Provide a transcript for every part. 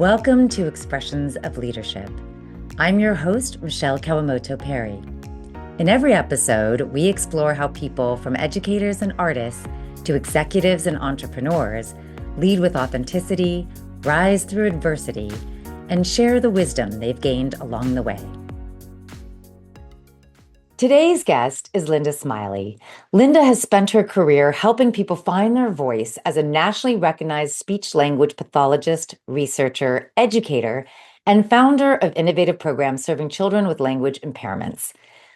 Welcome to Expressions of Leadership. I'm your host, Michele Kawamoto Perry. In every episode, we explore how people from educators and artists to executives and entrepreneurs lead with authenticity, rise through adversity, and share the wisdom they've gained along the way. Today's guest is Linda Smiley. Linda has spent her career helping people find their voice as a nationally recognized speech-language pathologist, researcher, educator, and founder of innovative programs serving children with language impairments.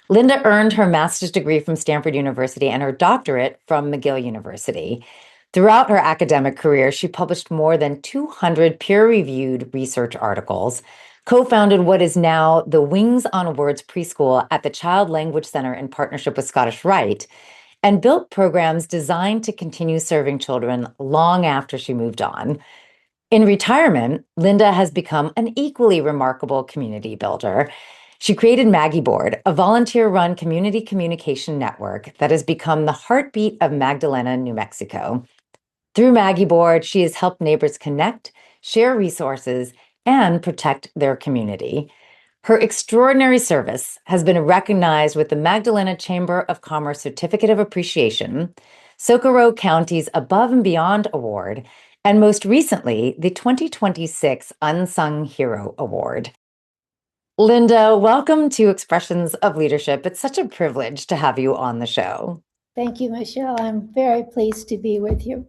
Linda earned her master's degree from Stanford University and her doctorate from McGill University. Throughout her academic career, she published more than 200 peer-reviewed research articles, co-founded what is now the Wings on Words preschool at the Child Language Center in partnership with Scottish Rite, and built programs designed to continue serving children long after she moved on. In retirement, Linda has become an equally remarkable community builder. She created MagEboard, a volunteer-run community communication network that has become the heartbeat of Magdalena, New Mexico. Through MagEboard, she has helped neighbors connect, share resources, and protect their community. Her extraordinary service has been recognized with the Magdalena Chamber of Commerce Certificate of Appreciation, Socorro County's Above and Beyond Award, and most recently, the 2026 Unsung Hero Award. Linda, welcome to Expressions of Leadership. It's such a privilege to have you on the show. Thank you, Michele. I'm very pleased to be with you.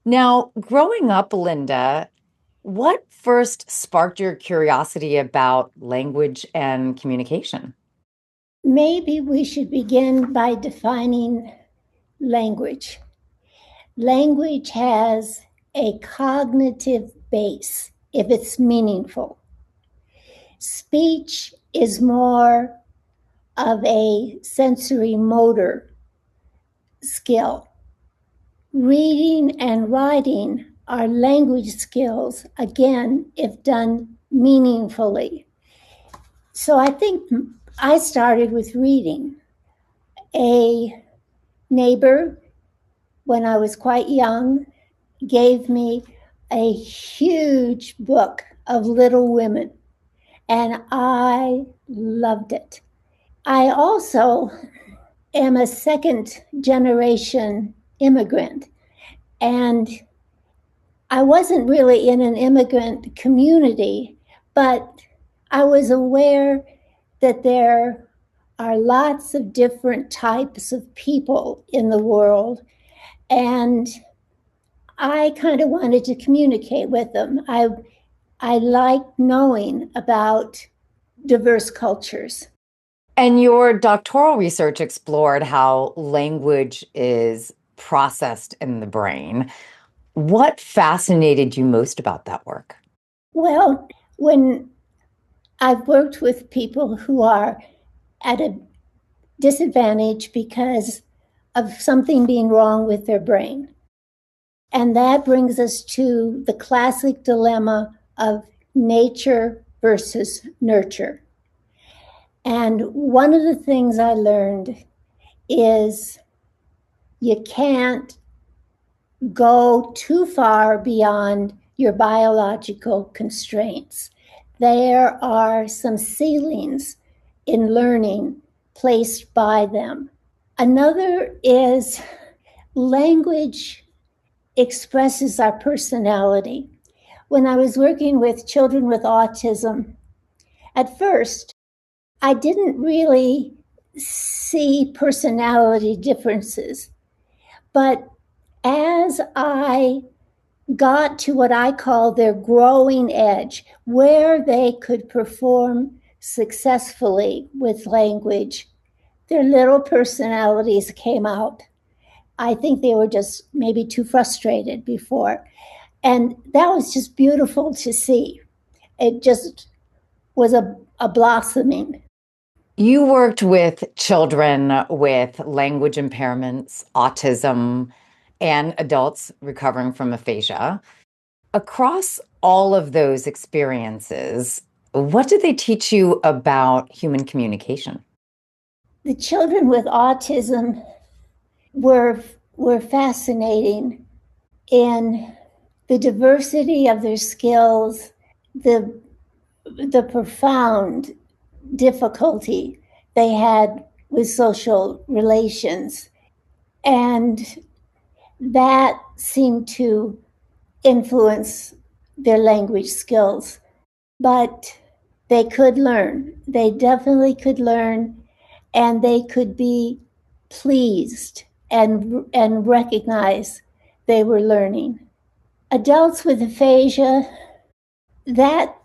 Now, growing up, Linda, what first sparked your curiosity about language and communication? Maybe we should begin by defining language. Language has a cognitive base if it's meaningful. Speech is more of a sensory motor skill. Reading and writing are language skills, again, if done meaningfully. So I think I started with reading. A neighbor, when I was quite young, gave me a huge book of Little Women, and I loved it. I also am a second generation immigrant, and I wasn't really in an immigrant community, but I was aware that there are lots of different types of people in the world, and I kind of wanted to communicate with them. I like knowing about diverse cultures. And your doctoral research explored how language is processed in the brain. What fascinated you most about that work? Well, when I've worked with people who are at a disadvantage because of something being wrong with their brain. And that brings us to the classic dilemma of nature versus nurture. And one of the things I learned is you can't go too far beyond your biological constraints. There are some ceilings in learning placed by them. Another is language expresses our personality. When I was working with children with autism, at first, I didn't really see personality differences. But as I got to what I call their growing edge, where they could perform successfully with language, their little personalities came out. I think they were just maybe too frustrated before. And that was just beautiful to see. It just was a blossoming. You worked with children with language impairments, autism, and adults recovering from aphasia. Across all of those experiences, what did they teach you about human communication? The children with autism were fascinating in the diversity of their skills, the profound difficulty they had with social relations. And that seemed to influence their language skills. But they could learn. They definitely could learn, and they could be pleased and recognize they were learning. Adults with aphasia, that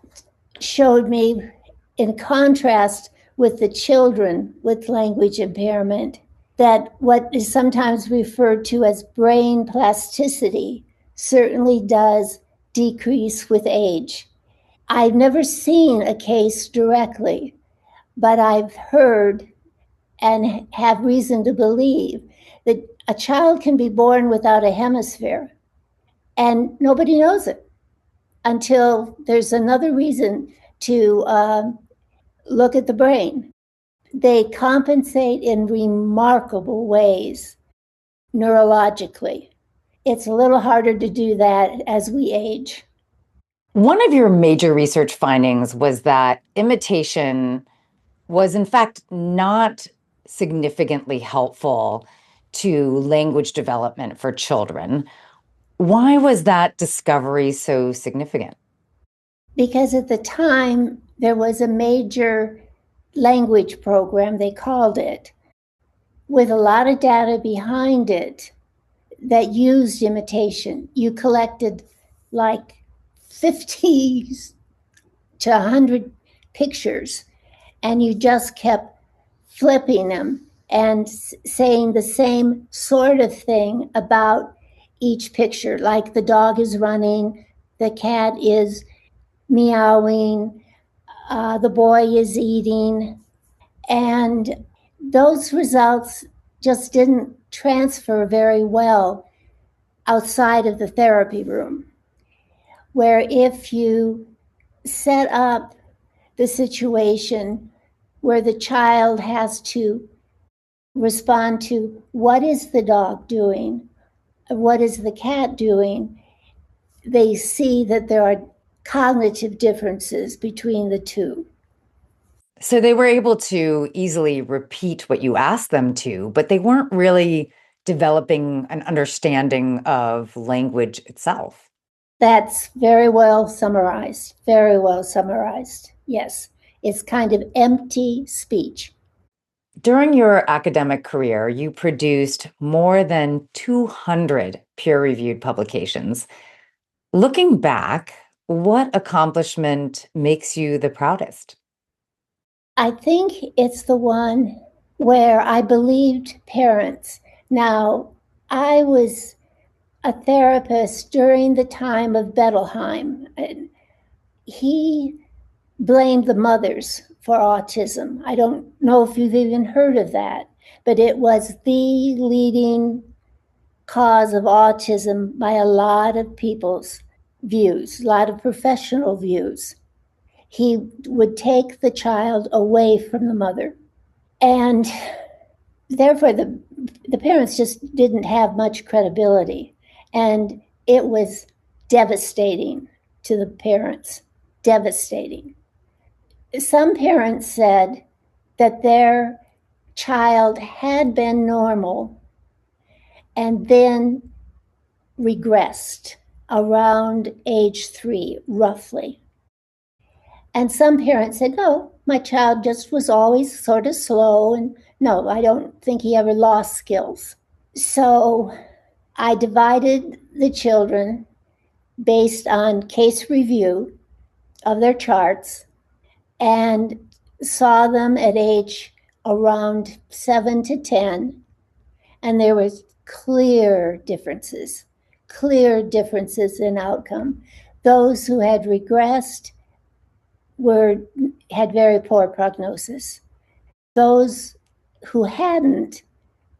showed me, in contrast with the children with language impairment, that what is sometimes referred to as brain plasticity certainly does decrease with age. I've never seen a case directly, but I've heard and have reason to believe that a child can be born without a hemisphere and nobody knows it until there's another reason to look at the brain. They compensate in remarkable ways neurologically. It's a little harder to do that as we age. One of your major research findings was that imitation was, in fact, not significantly helpful to language development for children. Why was that discovery so significant? Because at the time, there was a major language program, they called it, with a lot of data behind it that used imitation. You collected like 50 to 100 pictures, and you just kept flipping them and saying the same sort of thing about each picture, like the dog is running, the cat is meowing, the boy is eating. And those results just didn't transfer very well outside of the therapy room, where if you set up the situation where the child has to respond to what is the dog doing, what is the cat doing, they see that there are cognitive differences between the two. So they were able to easily repeat what you asked them to, but they weren't really developing an understanding of language itself. That's very well summarized. Very well summarized. Yes. It's kind of empty speech. During your academic career, you produced more than 200 peer-reviewed publications. Looking back, what accomplishment makes you the proudest? I think it's the one where I believed parents. Now, I was a therapist during the time of Bettelheim. He blamed the mothers for autism. I don't know if you've even heard of that, but it was the leading cause of autism by a lot of people's views, a lot of professional views. He would take the child away from the mother. And therefore, the parents just didn't have much credibility. And it was devastating to the parents, devastating. Some parents said that their child had been normal and then regressed around age 3, roughly. And some parents said, no, my child just was always sort of slow, and no, I don't think he ever lost skills. So I divided the children based on case review of their charts and saw them at age around 7 to 10, and there was clear differences in outcome. Those who had regressed had very poor prognosis. Those who hadn't,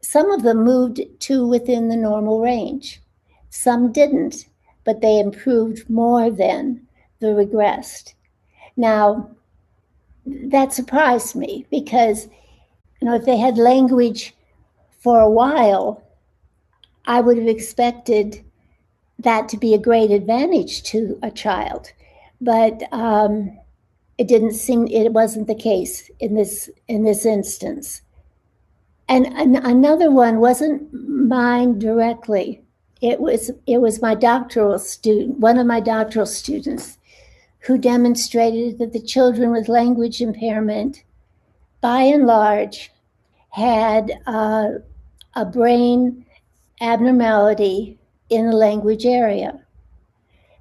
some of them moved to within the normal range. Some didn't, but they improved more than the regressed. Now, that surprised me because, if they had language for a while, I would have expected that to be a great advantage to a child. But it didn't seem, it wasn't the case in this instance. And another one wasn't mine directly. It was my doctoral student, one of my doctoral students, who demonstrated that the children with language impairment, by and large, had a brain abnormality in the language area.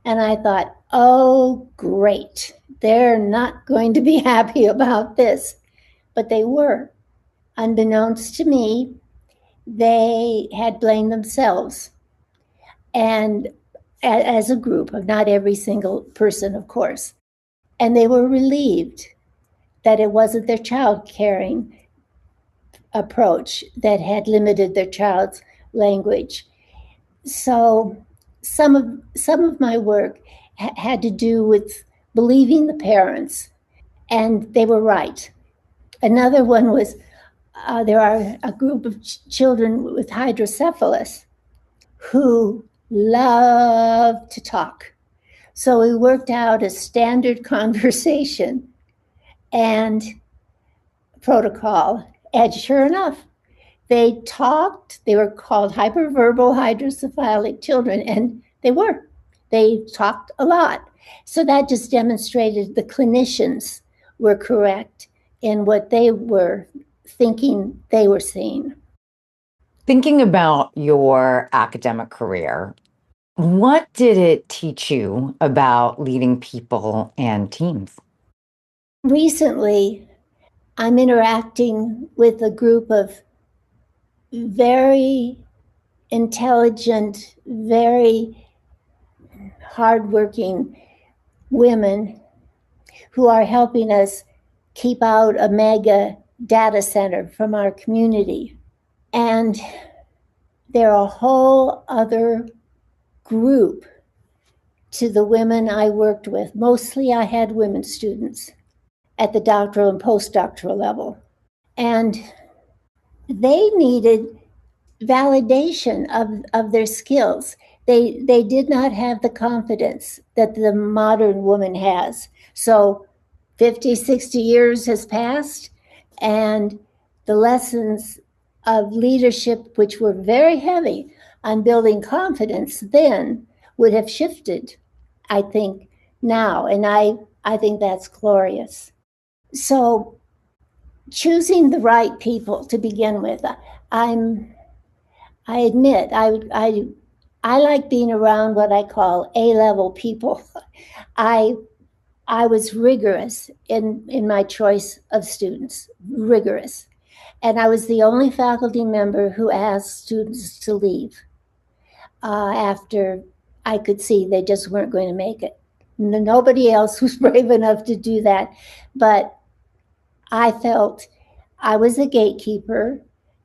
And I thought, oh, great. They're not going to be happy about this. But they were. Unbeknownst to me, they had blamed themselves. And as a group, not every single person, of course. And they were relieved that it wasn't their child caring approach that had limited their child's language. So some of my work had to do with believing the parents, and they were right. Another one was there are a group of children with hydrocephalus who love to talk. So we worked out a standard conversation and protocol, and sure enough, they talked. They were called hyperverbal hydrocephalic children, and they talked a lot. So that just demonstrated the clinicians were correct in what they were thinking they were seeing. Thinking about your academic career, what did it teach you about leading people and teams? Recently, I'm interacting with a group of very intelligent, very hardworking women who are helping us keep out a mega data center from our community. And they're a whole other group to the women I worked with. Mostly I had women students at the doctoral and postdoctoral level. And they needed validation of their skills. They did not have the confidence that the modern woman has. So 50, 60 years has passed, and the lessons of leadership, which were very heavy on building confidence then, would have shifted, I think, now. And I think that's glorious. So choosing the right people to begin with, I admit I like being around what I call A-level people. I was rigorous in my choice of students, rigorous. And I was the only faculty member who asked students to leave after I could see they just weren't going to make it. Nobody else was brave enough to do that. But I felt I was a gatekeeper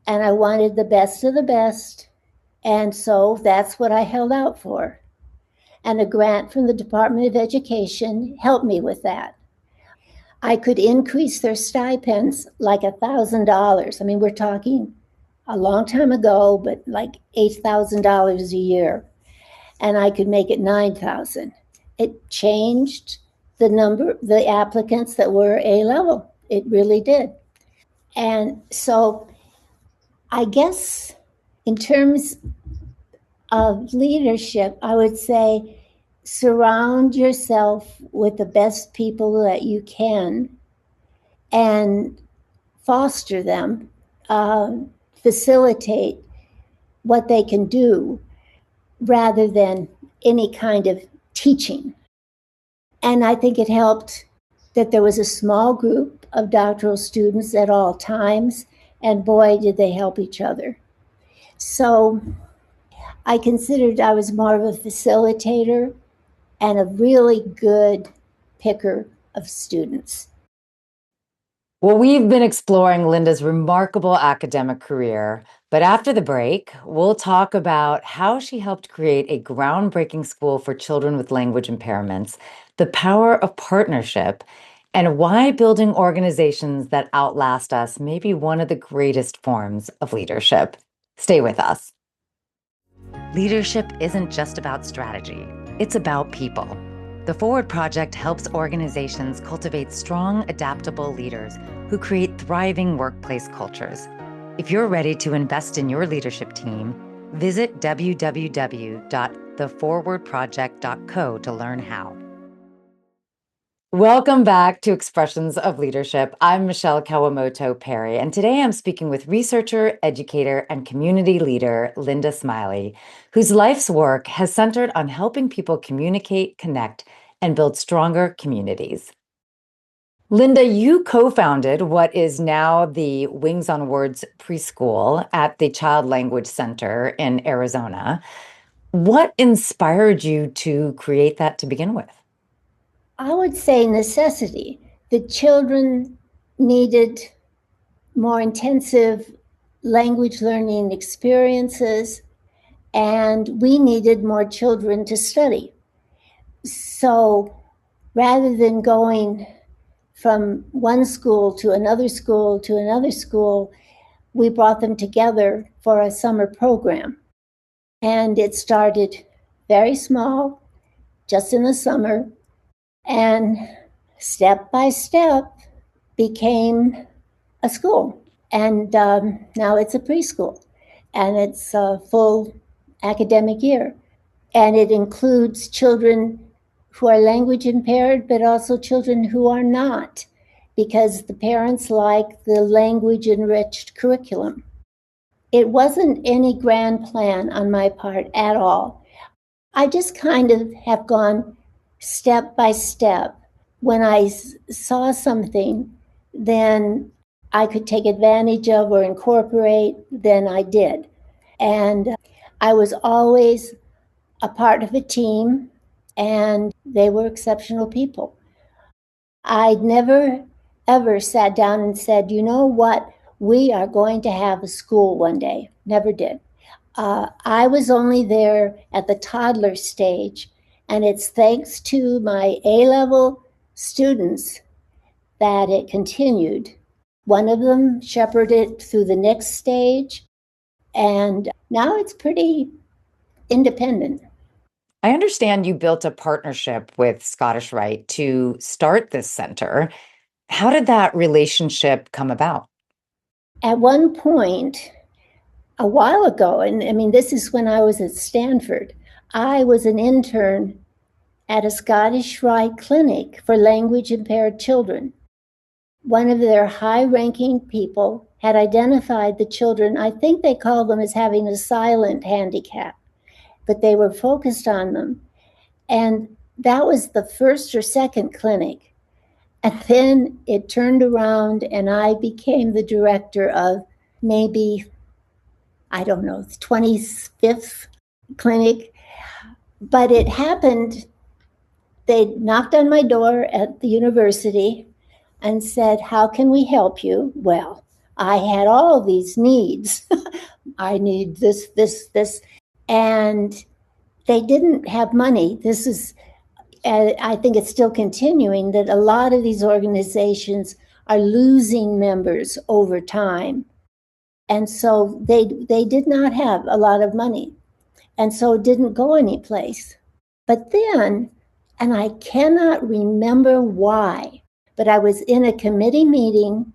and I wanted the best of the best. And so that's what I held out for. And a grant from the Department of Education helped me with that. I could increase their stipends like $1,000. I mean, we're talking a long time ago, but like $8,000 a year. And I could make it 9,000. It changed the applicants that were A-level. It really did. And so I guess in terms of leadership, I would say surround yourself with the best people that you can and foster them, facilitate what they can do rather than any kind of teaching. And I think it helped that there was a small group of doctoral students at all times, and boy, did they help each other. So I considered I was more of a facilitator and a really good picker of students. Well, we've been exploring Linda's remarkable academic career, but after the break, we'll talk about how she helped create a groundbreaking school for children with language impairments, the power of partnership, and why building organizations that outlast us may be one of the greatest forms of leadership. Stay with us. Leadership isn't just about strategy, it's about people. The Forward Project helps organizations cultivate strong, adaptable leaders who create thriving workplace cultures. If you're ready to invest in your leadership team, visit www.theforwardproject.co to learn how. Welcome back to Expressions of Leadership. I'm Michele Kawamoto Perry, and today I'm speaking with researcher, educator, and community leader Linda Smiley, whose life's work has centered on helping people communicate, connect, and build stronger communities. Linda, you co-founded what is now the Wings on Words preschool at the Child Language Center in Arizona. What inspired you to create that to begin with? I would say necessity. The children needed more intensive language learning experiences, and we needed more children to study. So rather than going from one school to another school to another school, we brought them together for a summer program. And it started very small, just in the summer, and step by step became a school. And now it's a preschool, and it's a full academic year. And it includes children who are language impaired, but also children who are not, because the parents like the language enriched curriculum. It wasn't any grand plan on my part at all. I just kind of have gone step by step. When I saw something, then I could take advantage of or incorporate, then I did. And I was always a part of a team, and they were exceptional people. I'd never, ever sat down and said, you know what, we are going to have a school one day. Never did. I was only there at the toddler stage, and it's thanks to my A-level students that it continued. One of them shepherded it through the next stage, and now it's pretty independent. I understand you built a partnership with Scottish Rite to start this center. How did that relationship come about? At one point, a while ago, and I mean, this is when I was at Stanford, I was an intern at a Scottish Rite clinic for language impaired children. One of their high ranking people had identified the children, I think they called them as having a silent handicap, but they were focused on them. And that was the first or second clinic. And then it turned around and I became the director of maybe, I don't know, the 25th clinic. But it happened, they knocked on my door at the university and said, how can we help you? Well, I had all these needs. I need this, this, this. And they didn't have money. This is, I think it's still continuing, that a lot of these organizations are losing members over time. And so they did not have a lot of money. And so it didn't go anyplace. But then, and I cannot remember why, but I was in a committee meeting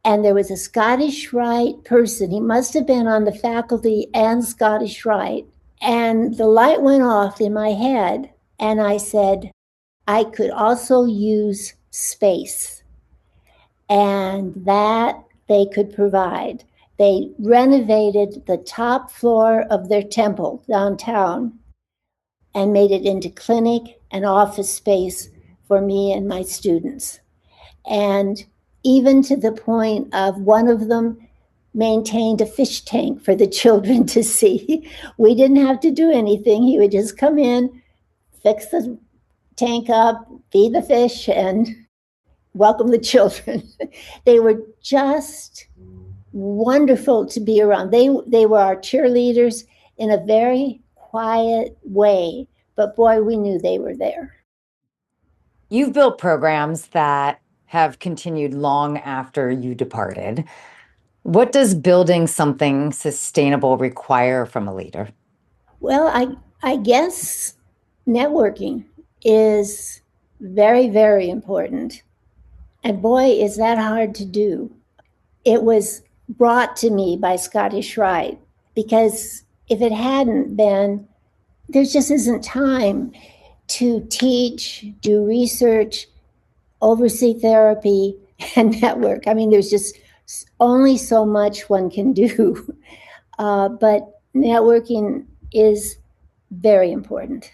and there was a Scottish Rite person. He must have been on the faculty and Scottish Rite. And the light went off in my head. And I said, I could also use space. And that they could provide. They renovated the top floor of their temple downtown and made it into clinic and office space for me and my students. And even to the point of one of them maintained a fish tank for the children to see. We didn't have to do anything. He would just come in, fix the tank up, feed the fish, and welcome the children. They were just wonderful to be around. They were our cheerleaders in a very quiet way, but boy, we knew they were there. You've built programs that have continued long after you departed. What does building something sustainable require from a leader? Well, I guess networking is very, very important. And boy, is that hard to do. It was brought to me by Scottish Rite because if it hadn't been, there just isn't time to teach, do research, oversee therapy, and network. I mean, there's just only so much one can do. But networking is very important.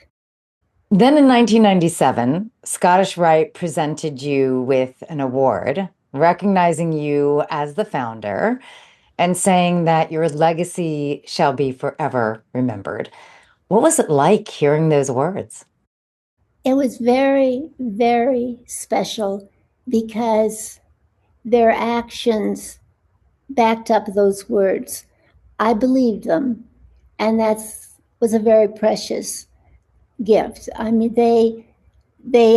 Then in 1997, Scottish Rite presented you with an award recognizing you as the founder and saying that your legacy shall be forever remembered. What was it like hearing those words? It was very, very special because their actions backed up those words. I believed them, and that was a very precious gift. I mean, they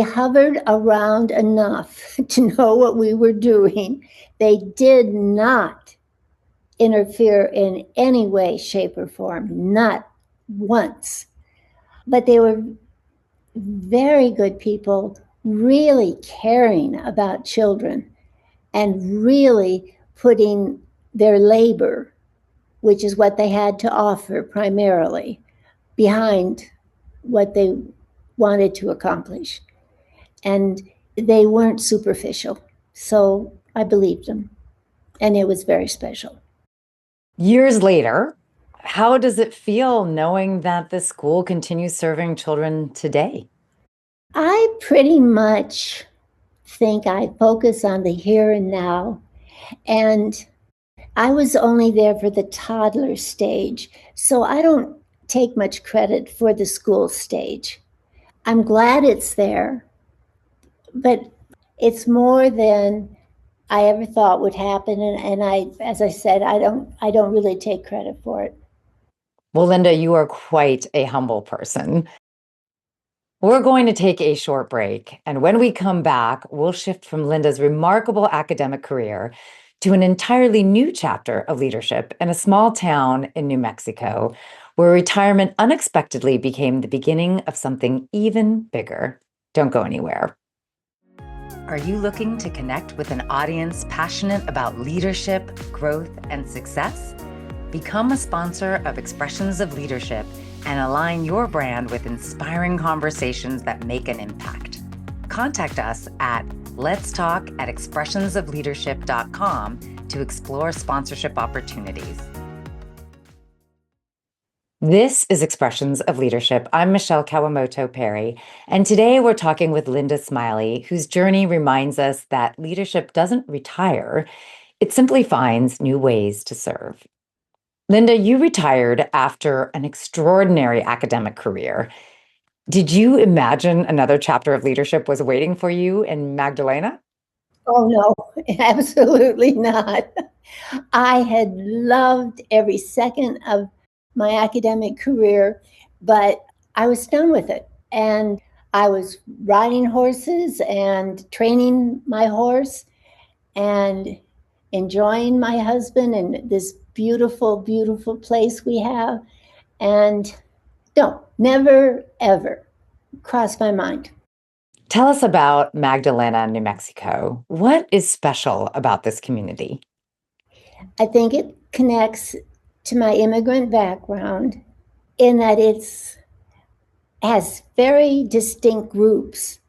hovered around enough to know what we were doing. They did not interfere in any way, shape, or form, not once. But they were very good people, really caring about children and really putting their labor, which is what they had to offer primarily, behind what they wanted to accomplish. And they weren't superficial. So I believed them. And it was very special. Years later, how does it feel knowing that the school continues serving children today? I pretty much think I focus on the here and now. And I was only there for the toddler stage, so I don't take much credit for the school stage. I'm glad it's there, but it's more than I ever thought would happen. And I, as I said, I don't really take credit for it. Well, Linda, you are quite a humble person. We're going to take a short break. And when we come back, we'll shift from Linda's remarkable academic career to an entirely new chapter of leadership in a small town in New Mexico, where retirement unexpectedly became the beginning of something even bigger. Don't go anywhere. Are you looking to connect with an audience passionate about leadership, growth, and success? Become a sponsor of Expressions of Leadership and align your brand with inspiring conversations that make an impact. Contact us at letstalk@expressionsofleadership.com to explore sponsorship opportunities. This is Expressions of Leadership. I'm Michele Kawamoto Perry, and today we're talking with Linda Smiley, whose journey reminds us that leadership doesn't retire, it simply finds new ways to serve. Linda, you retired after an extraordinary academic career. Did you imagine another chapter of leadership was waiting for you in Magdalena? Oh, no, absolutely not. I had loved every second of my academic career, but I was done with it. And I was riding horses and training my horse and enjoying my husband and this beautiful, beautiful place we have. And no, never, ever crossed my mind. Tell us about Magdalena, New Mexico. What is special about this community? I think it connects to my immigrant background in that it's has very distinct groups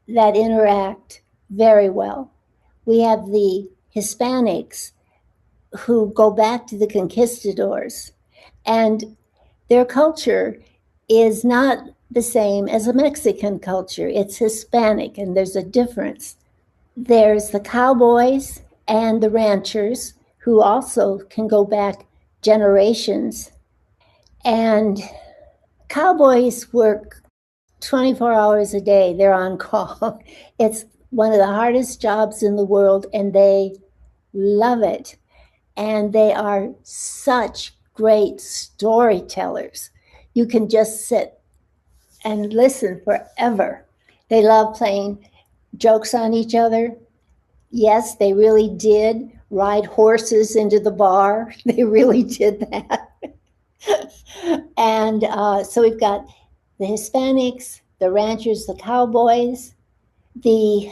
that interact very well. We have the Hispanics who go back to the conquistadors, and their culture is not the same as a Mexican culture. It's Hispanic, and there's a difference. There's the cowboys and the ranchers who also can go back generations. And cowboys work 24 hours a day. They're on call. It's one of the hardest jobs in the world, and they love it. And they are such great storytellers. You can just sit and listen forever. They love playing jokes on each other. Yes, they really did ride horses into the bar. They really did that. And so we've got the Hispanics, the ranchers, the cowboys, the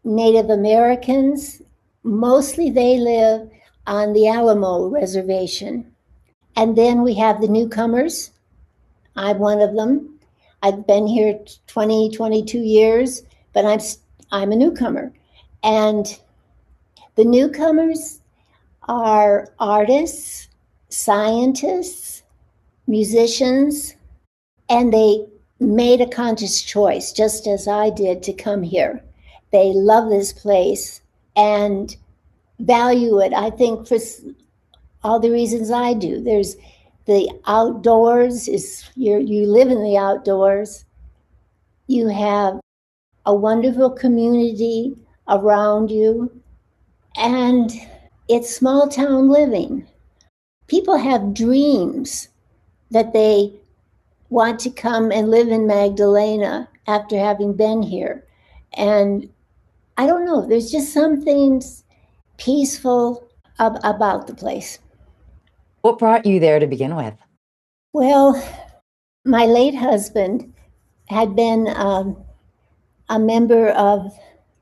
Native Americans. Mostly they live on the Alamo Reservation. And then we have the newcomers. I'm one of them. I've been here 20, 22 years, but I'm a newcomer. And the newcomers are artists, scientists, musicians, and they made a conscious choice, just as I did, to come here. They love this place and value it, I think, for all the reasons I do. There's the outdoors, you live in the outdoors. You have a wonderful community around you, and it's small town living. People have dreams that they want to come and live in Magdalena after having been here. And I don't know, there's just something peaceful about the place. What brought you there to begin with? Well, my late husband had been a member of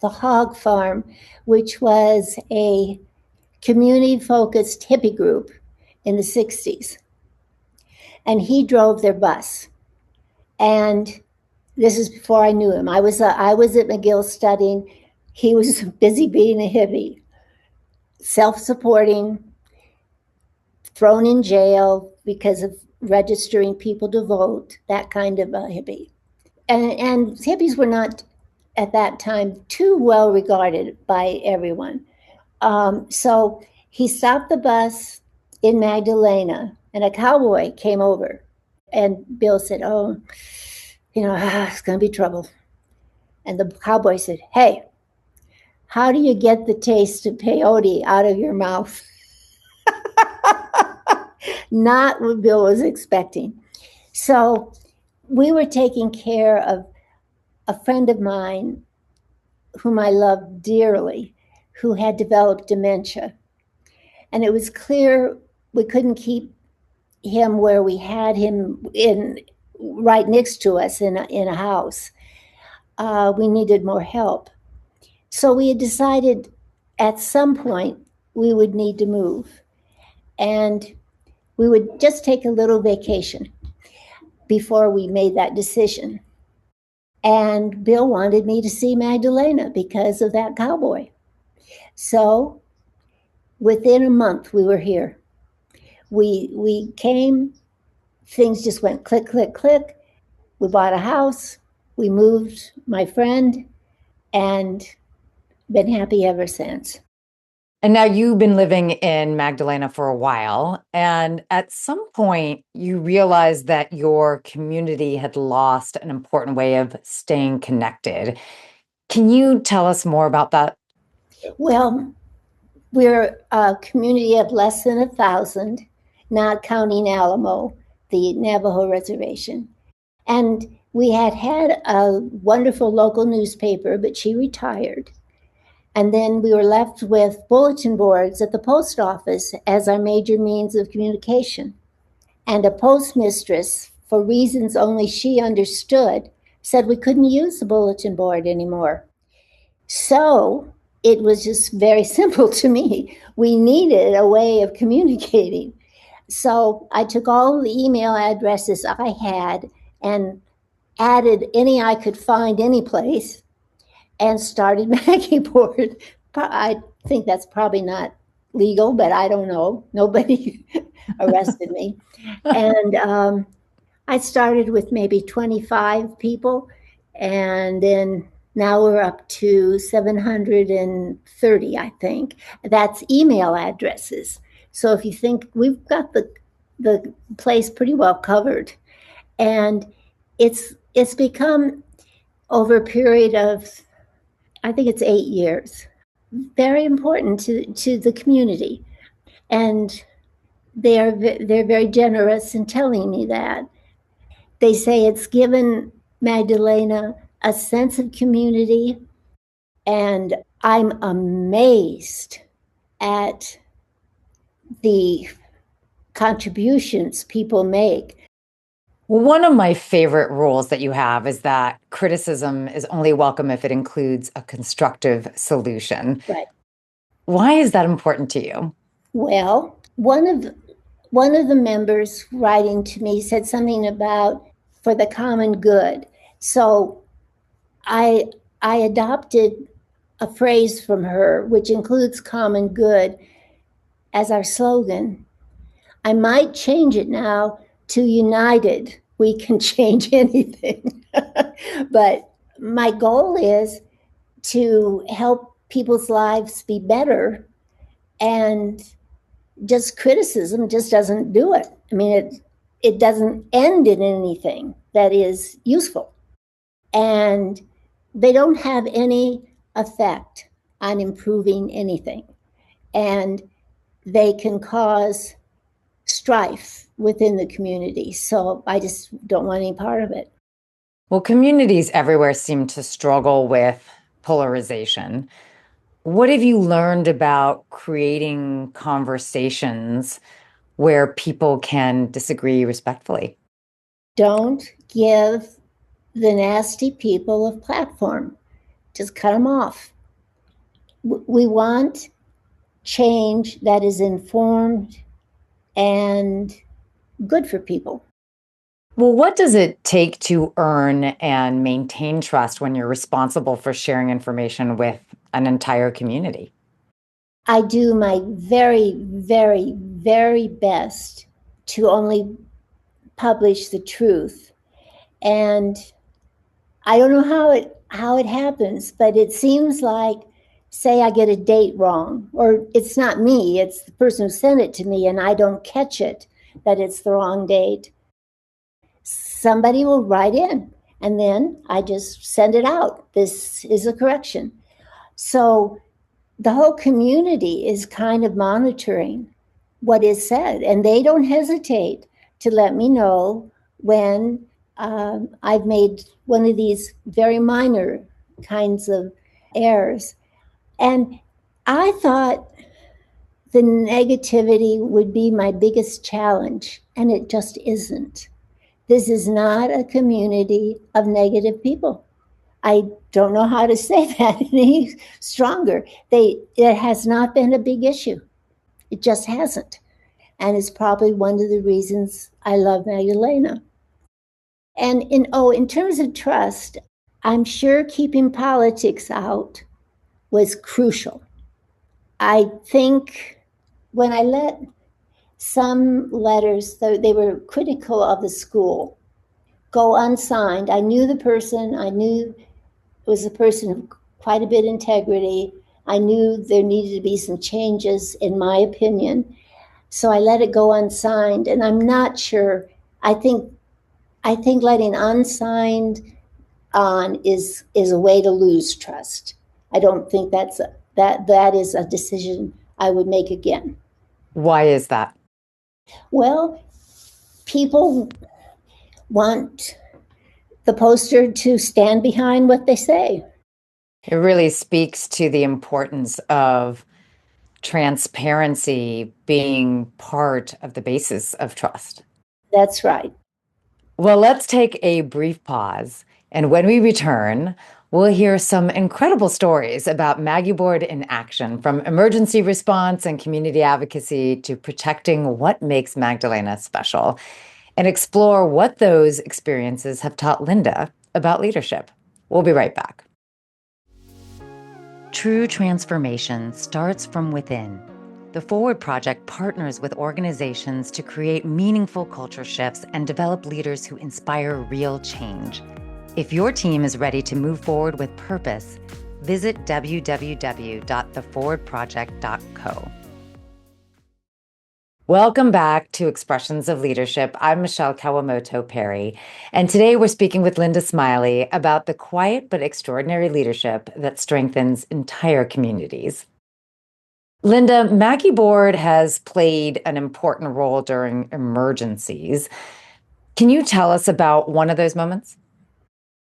the Hog Farm, which was a community-focused hippie group in the 60s. And he drove their bus. And this is before I knew him. I was at McGill studying. He was busy being a hippie, self-supporting, thrown in jail because of registering people to vote, that kind of a hippie. And hippies were not, at that time, too well regarded by everyone. So he stopped the bus in Magdalena, and a cowboy came over. And Bill said, "Oh, it's going to be trouble." And the cowboy said, "Hey, how do you get the taste of peyote out of your mouth?" Not what Bill was expecting. So we were taking care of a friend of mine whom I loved dearly, who had developed dementia. And it was clear we couldn't keep him where we had him right next to us in a house. We needed more help. So we had decided at some point we would need to move. And we would just take a little vacation before we made that decision. And Bill wanted me to see Magdalena because of that cowboy. So within a month, we were here. We came, things just went click, click, click. We bought a house, we moved my friend, and been happy ever since. And now you've been living in Magdalena for a while, and at some point you realized that your community had lost an important way of staying connected. Can you tell us more about that? Well, we're a community of less than 1,000, not counting Alamo, the Navajo reservation. And we had a wonderful local newspaper, but she retired. And then we were left with bulletin boards at the post office as our major means of communication. And a postmistress, for reasons only she understood, said we couldn't use the bulletin board anymore. So it was just very simple to me. We needed a way of communicating. So I took all the email addresses I had and added any I could find any place and started MagEboard. I think that's probably not legal, but I don't know. Nobody arrested me. And I started with maybe 25 people, and then now we're up to 730, I think. That's email addresses. So if you think we've got the place pretty well covered, and it's become over a period of, I think it's 8 years, very important to the community. And they're very generous in telling me that. They say it's given Magdalena a sense of community, and I'm amazed at the contributions people make. Well, one of my favorite rules that you have is that criticism is only welcome if it includes a constructive solution. Right. Why is that important to you? Well, one of the members writing to me said something about for the common good. So I adopted a phrase from her, which includes common good, as our slogan. I might change it now to united. We can change anything. But my goal is to help people's lives be better, and just criticism just doesn't do it. I mean, it doesn't end in anything that is useful. And they don't have any effect on improving anything. And they can cause strife within the community. So I just don't want any part of it. Well, communities everywhere seem to struggle with polarization. What have you learned about creating conversations where people can disagree respectfully? Don't give the nasty people a platform. Just cut them off. We want change that is informed and good for people. Well, what does it take to earn and maintain trust when you're responsible for sharing information with an entire community? I do my very, very, very best to only publish the truth. And I don't know how it happens, but it seems like, say I get a date wrong, or it's not me, it's the person who sent it to me, and I don't catch it that it's the wrong date. Somebody will write in, and then I just send it out. This is a correction. So the whole community is kind of monitoring what is said, and they don't hesitate to let me know when I've made one of these very minor kinds of errors. And I thought the negativity would be my biggest challenge, and it just isn't. This is not a community of negative people. I don't know how to say that any stronger. It has not been a big issue. It just hasn't. And it's probably one of the reasons I love Magdalena. And in terms of trust, I'm sure keeping politics out was crucial. I think when I let some letters, they were critical of the school, go unsigned. I knew the person. I knew it was a person of quite a bit of integrity. I knew there needed to be some changes, in my opinion. So I let it go unsigned. And I'm not sure. I think letting unsigned on is a way to lose trust. I don't think that is a decision I would make again. Why is that? Well, people want the poster to stand behind what they say. It really speaks to the importance of transparency being part of the basis of trust. That's right. Well, let's take a brief pause. And when we return, we'll hear some incredible stories about MagEboard in action, from emergency response and community advocacy to protecting what makes Magdalena special, and explore what those experiences have taught Linda about leadership. We'll be right back. True transformation starts from within. The Forward Project partners with organizations to create meaningful culture shifts and develop leaders who inspire real change. If your team is ready to move forward with purpose, visit www.theforwardproject.co. Welcome back to Expressions of Leadership. I'm Michele Kawamoto Perry, and today we're speaking with Linda Smiley about the quiet but extraordinary leadership that strengthens entire communities. Linda, MagEboard has played an important role during emergencies. Can you tell us about one of those moments?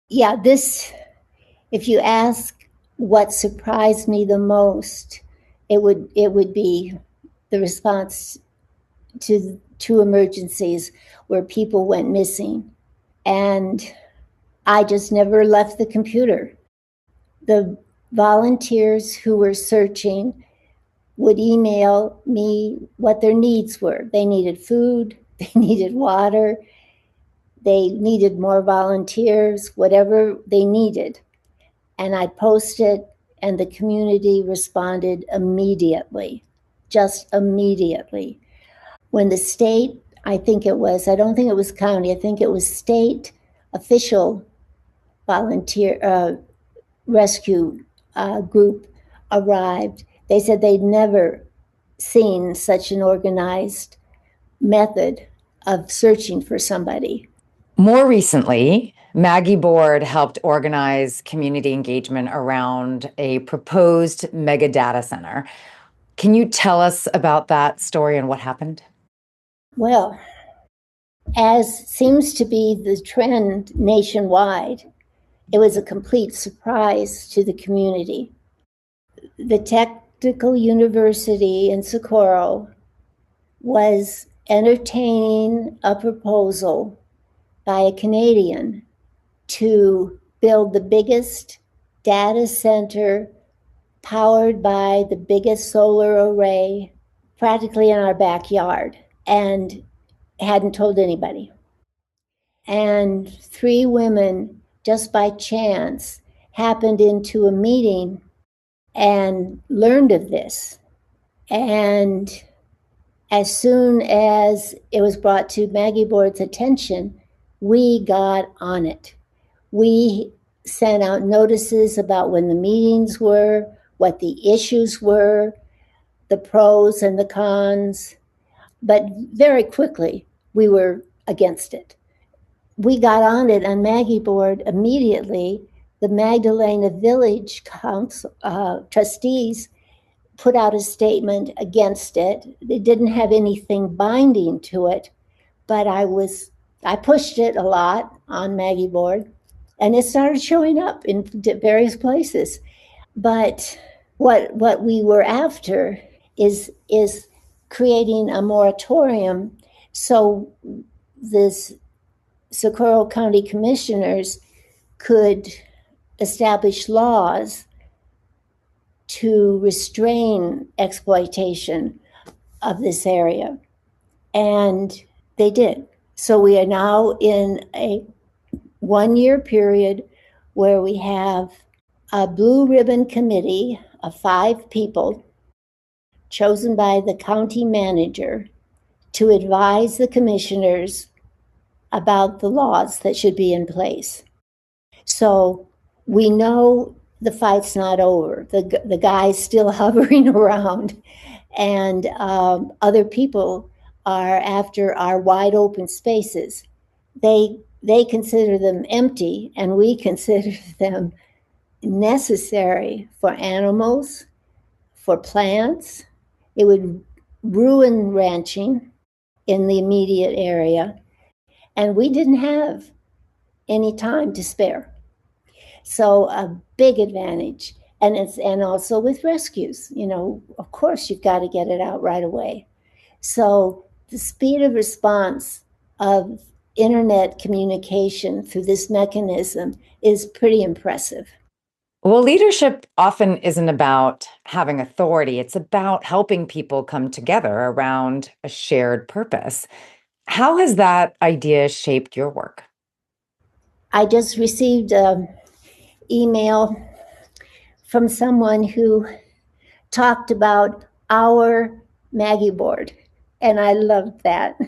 Yeah, if you ask what surprised me the most, it would be the response to two emergencies where people went missing. And I just never left the computer. The volunteers who were searching would email me what their needs were. They needed food, they needed water, they needed more volunteers, whatever they needed. And I'd post it, and the community responded immediately, just immediately. When the state, I don't think it was county, I think it was state official volunteer rescue group arrived, they said they'd never seen such an organized method of searching for somebody. More recently, MagEboard helped organize community engagement around a proposed mega data center. Can you tell us about that story and what happened? Well, as seems to be the trend nationwide, it was a complete surprise to the community. The Technical University in Socorro was entertaining a proposal by a Canadian to build the biggest data center powered by the biggest solar array practically in our backyard, and hadn't told anybody. And three women, just by chance, happened into a meeting and learned of this. And as soon as it was brought to MagEboard's attention, we got on it. We sent out notices about when the meetings were, what the issues were, the pros and the cons. But very quickly, we were against it. We got on it on MagEboard immediately. The Magdalena Village Council trustees put out a statement against it. It didn't have anything binding to it, but I pushed it a lot on MagEboard, and it started showing up in various places. But what we were after is creating a moratorium so this Socorro County commissioners could establish laws to restrain exploitation of this area. And they did. So we are now in a 1-year period where we have a blue ribbon committee of 5 people chosen by the county manager to advise the commissioners about the laws that should be in place. So we know the fight's not over. The guy's still hovering around, and other people are after our wide open spaces. They consider them empty, and we consider them necessary for animals, for plants. It would ruin ranching in the immediate area, and we didn't have any time to spare. So a big advantage. And also with rescues, of course you've got to get it out right away. So the speed of response of internet communication through this mechanism is pretty impressive. Well, leadership often isn't about having authority. It's about helping people come together around a shared purpose. How has that idea shaped your work? I just received an email from someone who talked about our MagEboard, and I loved that.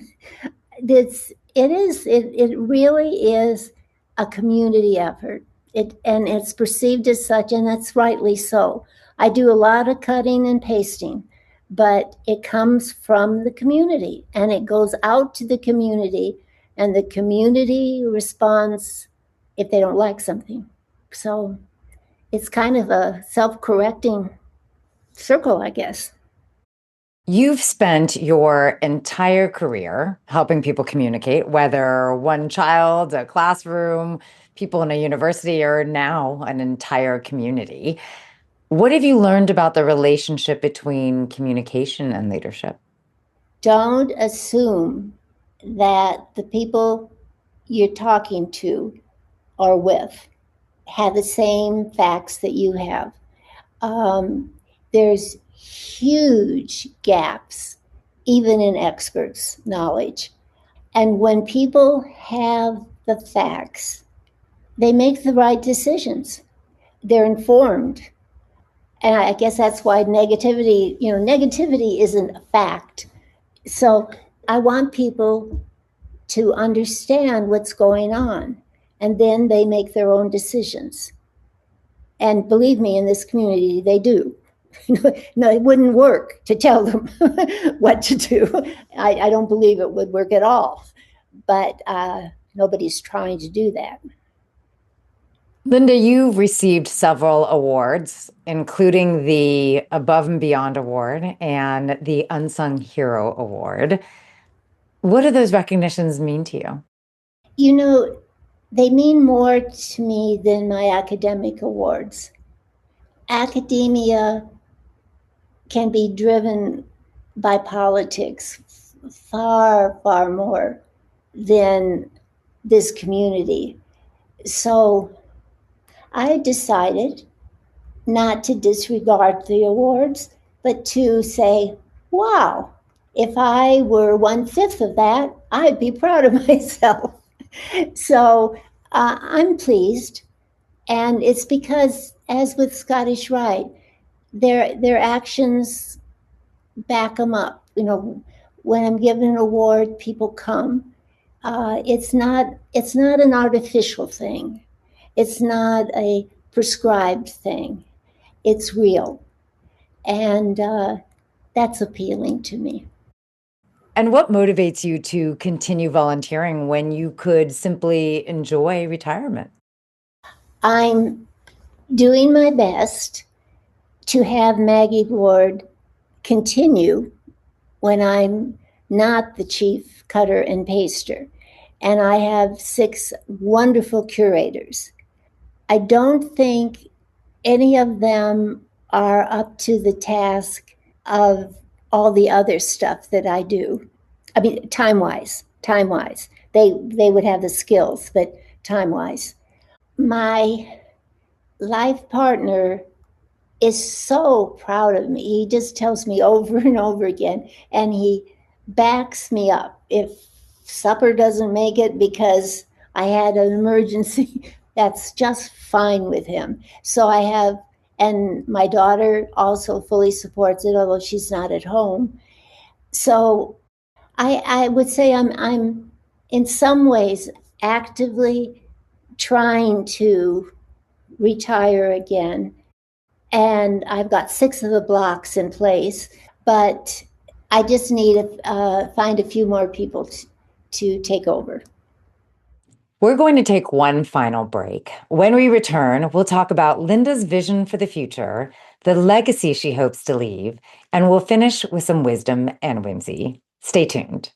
It really is a community effort. And it's perceived as such, and that's rightly so. I do a lot of cutting and pasting, but it comes from the community, and it goes out to the community, and the community responds if they don't like something. So it's kind of a self-correcting circle, I guess. You've spent your entire career helping people communicate, whether one child, a classroom, people in a university, or now an entire community. What have you learned about the relationship between communication and leadership? Don't assume that the people you're talking to or with have the same facts that you have. There's huge gaps, even in experts' knowledge. And when people have the facts, they make the right decisions. They're informed. And I guess that's why negativity isn't a fact. So I want people to understand what's going on, and then they make their own decisions. And believe me, in this community, they do. No, it wouldn't work to tell them what to do. I don't believe it would work at all. But nobody's trying to do that. Linda, you've received several awards, including the Above and Beyond Award and the Unsung Hero Award. What do those recognitions mean to you? You know, they mean more to me than my academic awards. Academia can be driven by politics far, far more than this community. So I decided not to disregard the awards, but to say, wow, if I were 1/5 of that, I'd be proud of myself. So I'm pleased. And it's because, as with Scottish Rite, their actions back them up. When I'm given an award, people come. It's not an artificial thing. It's not a prescribed thing. It's real, and that's appealing to me. And what motivates you to continue volunteering when you could simply enjoy retirement? I'm doing my best to have MagEboard continue when I'm not the chief cutter and paster. And I have 6 wonderful curators. I don't think any of them are up to the task of all the other stuff that I do. I mean, time-wise. They would have the skills, but time-wise. My life partner is so proud of me. He just tells me over and over again, and he backs me up. If supper doesn't make it because I had an emergency, that's just fine with him. So I have, and my daughter also fully supports it, although she's not at home. So I would say I'm in some ways actively trying to retire again, and I've got 6 of the blocks in place, but I just need to find a few more people to take over. We're going to take one final break. When we return, we'll talk about Linda's vision for the future, the legacy she hopes to leave, and we'll finish with some wisdom and whimsy. Stay tuned.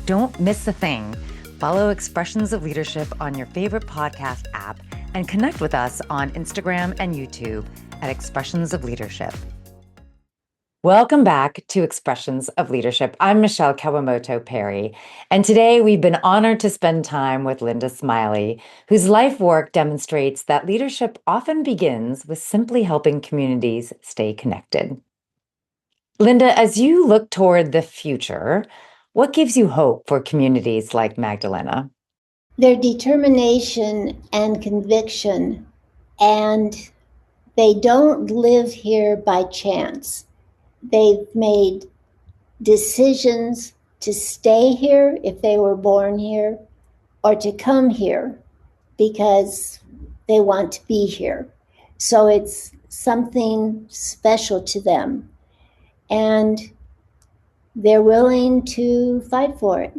Don't miss a thing. Follow Expressions of Leadership on your favorite podcast app and connect with us on Instagram and YouTube at Expressions of Leadership. Welcome back to Expressions of Leadership. I'm Michele Kawamoto Perry, and today we've been honored to spend time with Linda Smiley, whose life work demonstrates that leadership often begins with simply helping communities stay connected. Linda, as you look toward the future, what gives you hope for communities like Magdalena? Their determination and conviction, and they don't live here by chance. They've made decisions to stay here if they were born here, or to come here because they want to be here. So it's something special to them. And they're willing to fight for it.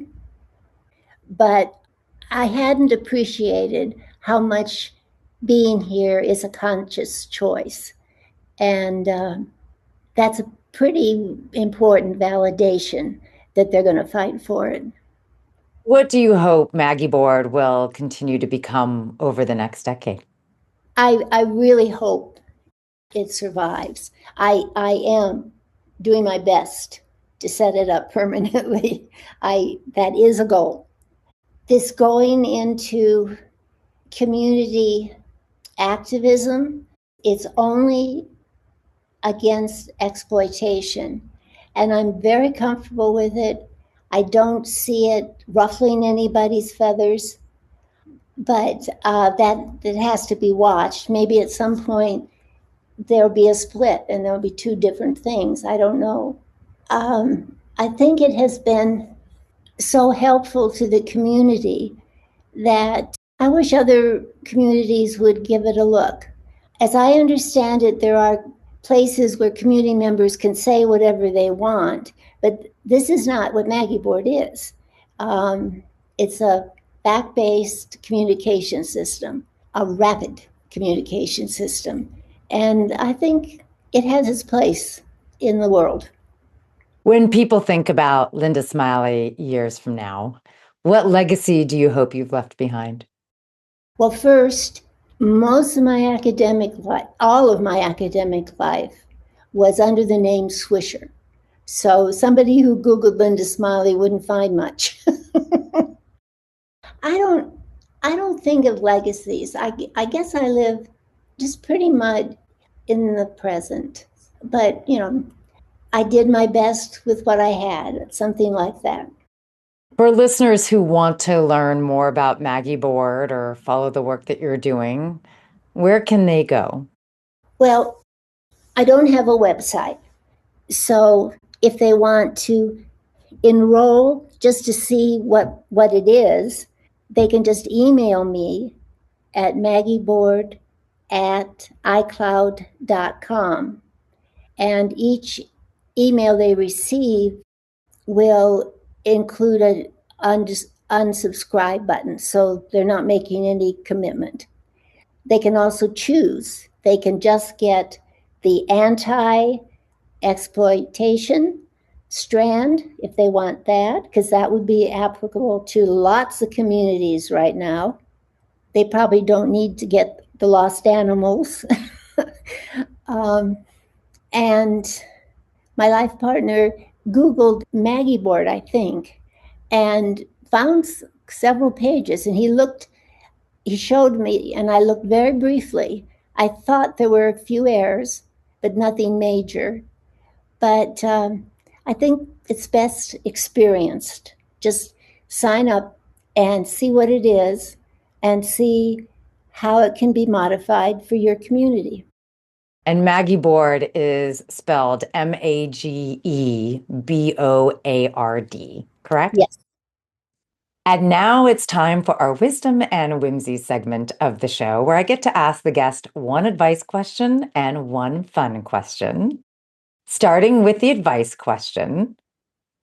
But I hadn't appreciated how much being here is a conscious choice. And that's a pretty important validation that they're going to fight for it. What do you hope MagEboard will continue to become over the next decade? I really hope it survives. I am doing my best to set it up permanently. That is a goal. This going into community activism, it's only against exploitation. And I'm very comfortable with it. I don't see it ruffling anybody's feathers, but that has to be watched. Maybe at some point there'll be a split and there'll be two different things. I don't know. I think it has been so helpful to the community that I wish other communities would give it a look. As I understand it, there are places where community members can say whatever they want, but this is not what MagEboard is. It's a fact-based communication system, a rapid communication system. And I think it has its place in the world. When people think about Linda Smiley years from now, what legacy do you hope you've left behind? Well, first, most of my academic life, all of my academic life, was under the name Swisher. So somebody who Googled Linda Smiley wouldn't find much. I don't think of legacies. I guess I live just pretty much in the present. But, I did my best with what I had, something like that. For listeners who want to learn more about MagEboard or follow the work that you're doing, where can they go? Well, I don't have a website. So if they want to enroll just to see what it is, they can just email me at maggieboard@icloud.com. And each email they receive will include an unsubscribe button, so they're not making any commitment. They can also choose. They can just get the anti-exploitation strand if they want that, because that would be applicable to lots of communities right now. They probably don't need to get the lost animals. And my life partner Googled MagEboard, I think, and found several pages. And he showed me, and I looked very briefly. I thought there were a few errors, but nothing major. But I think it's best experienced. Just sign up and see what it is and see how it can be modified for your community. And MagEboard is spelled MAGEBOARD, correct? Yes. And now it's time for our Wisdom and Whimsy segment of the show, where I get to ask the guest one advice question and one fun question. Starting with the advice question,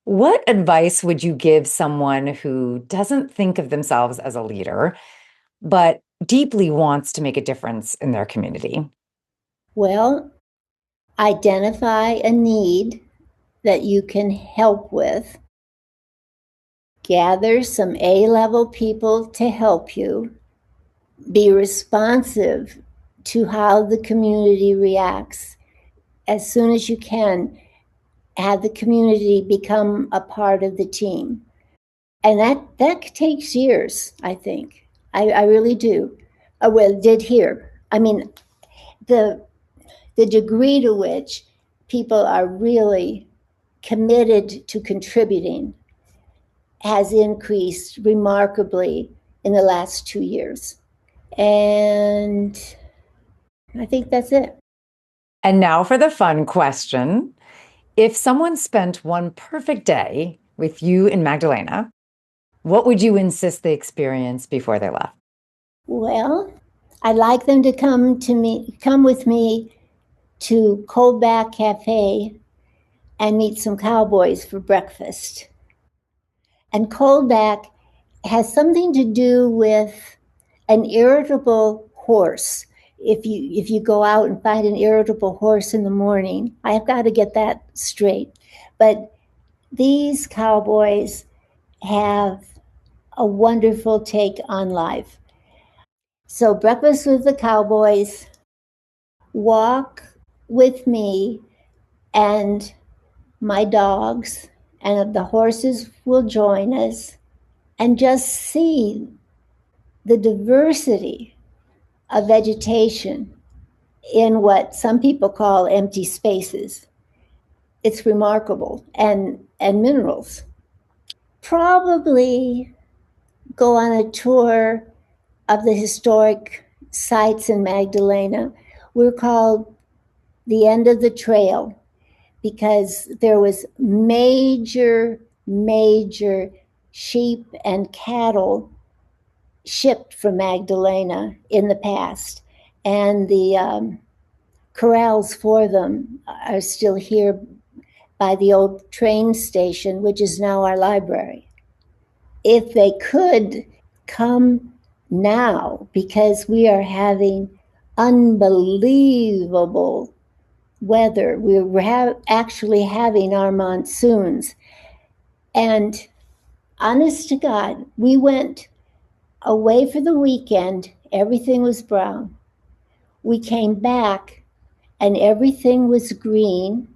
what advice would you give someone who doesn't think of themselves as a leader, but deeply wants to make a difference in their community? Well, identify a need that you can help with. Gather some A-level people to help you. Be responsive to how the community reacts. As soon as you can, have the community become a part of the team. And that takes years, I think. I really do. Well, it did here. I mean, the degree to which people are really committed to contributing has increased remarkably in the last 2 years. And I think that's it. And now for the fun question. If someone spent one perfect day with you in Magdalena, what would you insist they experience before they left? Well, I'd like them to come with me to Coldback Cafe and meet some cowboys for breakfast. And Coldback has something to do with an irritable horse. If you go out and find an irritable horse in the morning, I've got to get that straight. But these cowboys have a wonderful take on life. So breakfast with the cowboys, walk with me, and my dogs, and the horses will join us, and just see the diversity of vegetation in what some people call empty spaces. It's remarkable. And minerals. Probably go on a tour of the historic sites in Magdalena. We're called the end of the trail because there was major sheep and cattle shipped from Magdalena in the past, and the corrals for them are still here by the old train station, which is now our library. If they could come now, because we are having unbelievable weather. We're actually having our monsoons. And honest to God, we went away for the weekend. Everything was brown. We came back and everything was green.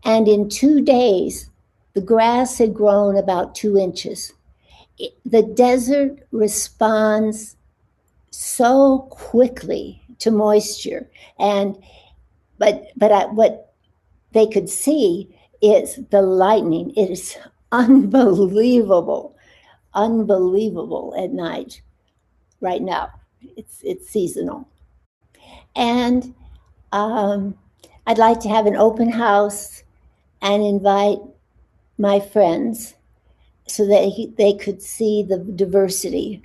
And in 2 days, the grass had grown about 2 inches. The desert responds so quickly to moisture. But what they could see is the lightning. It is unbelievable at night right now. It's seasonal. And I'd like to have an open house and invite my friends so that they could see the diversity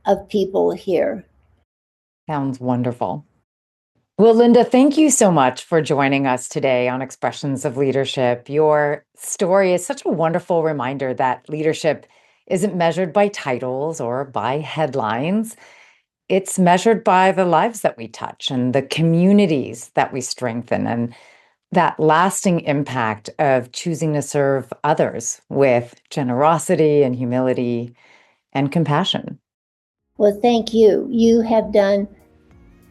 of people here. Sounds wonderful. Well, Linda, thank you so much for joining us today on Expressions of Leadership. Your story is such a wonderful reminder that leadership isn't measured by titles or by headlines. It's measured by the lives that we touch and the communities that we strengthen, and that lasting impact of choosing to serve others with generosity and humility and compassion. Well, thank you. You have done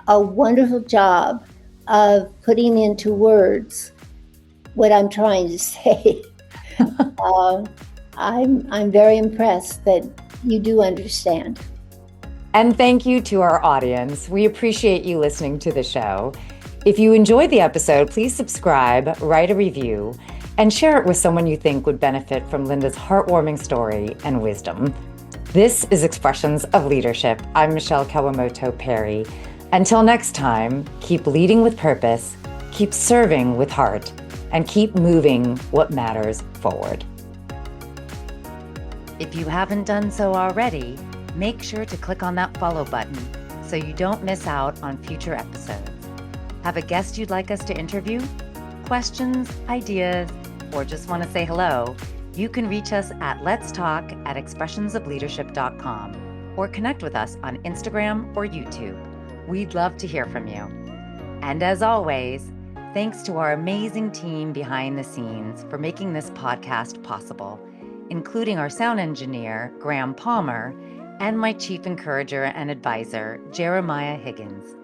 a wonderful job of putting into words what I'm trying to say. I'm very impressed that you do understand. And thank you to our audience. We appreciate you listening to the show. If you enjoyed the episode, please subscribe, write a review, and share it with someone you think would benefit from Linda's heartwarming story and wisdom. This is Expressions of Leadership. I'm Michele Kawamoto Perry. Until next time, keep leading with purpose, keep serving with heart, and keep moving what matters forward. If you haven't done so already, make sure to click on that follow button so you don't miss out on future episodes. Have a guest you'd like us to interview? Questions, ideas, or just want to say hello? You can reach us at letstalk@expressionsofleadership.com or connect with us on Instagram or YouTube. We'd love to hear from you. And as always, thanks to our amazing team behind the scenes for making this podcast possible, including our sound engineer, Graham Palmer, and my chief encourager and advisor, Jeremiah Higgins.